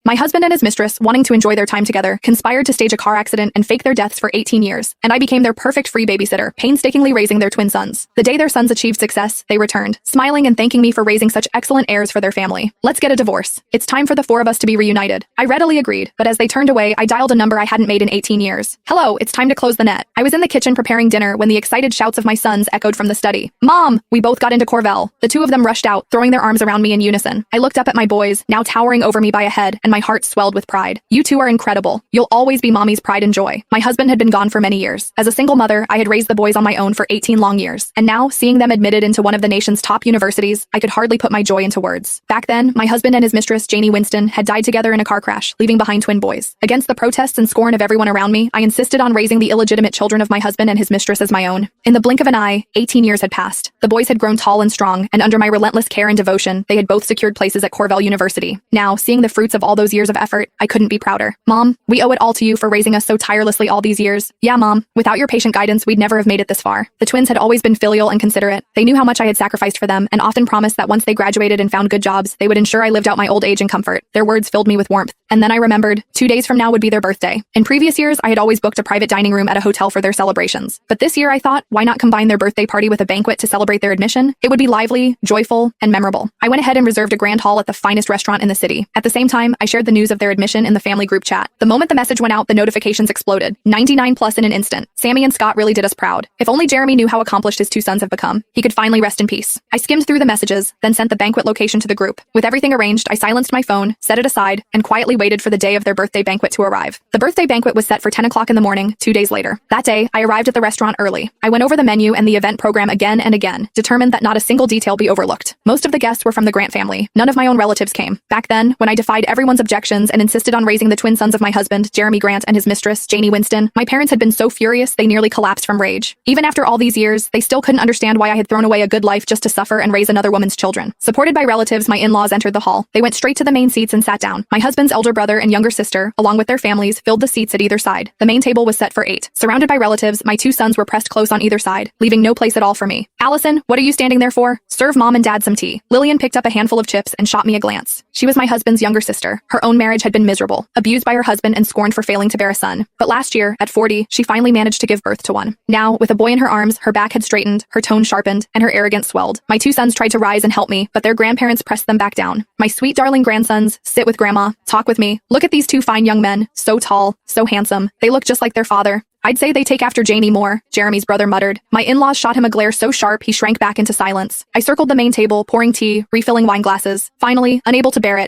My husband and his mistress, wanting to enjoy their time together, conspired to stage a car accident and fake their deaths for 18 years, and I became their perfect free babysitter, painstakingly raising their twin sons. The day their sons achieved success, they returned, smiling and thanking me for raising such excellent heirs for their family. Let's get a divorce. It's time for the four of us to be reunited. I readily agreed, but as they turned away, I dialed a number I hadn't made in 18 years. Hello, it's time to close the net. I was in the kitchen preparing dinner when the excited shouts of my sons echoed from the study. Mom! We both got into Corvell. The two of them rushed out, throwing their arms around me in unison. I looked up at my boys, now towering over me by a head, and my heart swelled with pride. You two are incredible. You'll always be mommy's pride and joy. My husband had been gone for many years. As a single mother, I had raised the boys on my own for 18 long years. And now, seeing them admitted into one of the nation's top universities, I could hardly put my joy into words. Back then, my husband and his mistress, Janie Winston, had died together in a car crash, leaving behind twin boys. Against the protests and scorn of everyone around me, I insisted on raising the illegitimate children of my husband and his mistress as my own. In the blink of an eye, 18 years had passed. The boys had grown tall and strong, and under my relentless care and devotion, they had both secured places at Corvell University. Now, seeing the fruits of all those years of effort, I couldn't be prouder. Mom, we owe it all to you for raising us so tirelessly all these years. Yeah, Mom, without your patient guidance, we'd never have made it this far. The twins had always been filial and considerate. They knew how much I had sacrificed for them, and often promised that once they graduated and found good jobs, they would ensure I lived out my old age in comfort. Their words filled me with warmth. And then I remembered, 2 days from now would be their birthday. In previous years, I had always booked a private dining room at a hotel for their celebrations. But this year I thought, why not combine their birthday party with a banquet to celebrate their admission? It would be lively, joyful, and memorable. I went ahead and reserved a grand hall at the finest restaurant in the city. At the same time, I shared the news of their admission in the family group chat. The moment the message went out, the notifications exploded. 99 plus in an instant. Sammy and Scott really did us proud. If only Jeremy knew how accomplished his two sons have become, he could finally rest in peace. I skimmed through the messages, then sent the banquet location to the group. With everything arranged, I silenced my phone, set it aside, and quietly waited for the day of their birthday banquet to arrive. The birthday banquet was set for 10 o'clock in the morning, 2 days later. That day, I arrived at the restaurant early. I went over the menu and the event program again and again, determined that not a single detail be overlooked. Most of the guests were from the Grant family. None of my own relatives came. Back then, when I defied everyone's objections and insisted on raising the twin sons of my husband, Jeremy Grant, and his mistress, Janie Winston, my parents had been so furious they nearly collapsed from rage. Even after all these years, they still couldn't understand why I had thrown away a good life just to suffer and raise another woman's children. Supported by relatives, my in-laws entered the hall. They went straight to the main seats and sat down. My husband's elder brother and younger sister, along with their families, filled the seats at either side. The main table was set for 8. Surrounded by relatives, my two sons were pressed close on either side, leaving no place at all for me. Allison, what are you standing there for? Serve Mom and Dad some tea. Lillian picked up a handful of chips and shot me a glance. She was my husband's younger sister. Her own marriage had been miserable, abused by her husband and scorned for failing to bear a son. But last year, at 40, she finally managed to give birth to one. Now, with a boy in her arms, her back had straightened, her tone sharpened, and her arrogance swelled. My two sons tried to rise and help me, but their grandparents pressed them back down. My sweet darling grandsons, sit with Grandma, talk with me. Look at these two fine young men, so tall, so handsome. They look just like their father. I'd say they take after Janie more, Jeremy's brother muttered. My in-laws shot him a glare so sharp he shrank back into silence. I circled the main table, pouring tea, refilling wine glasses. Finally, unable to bear it,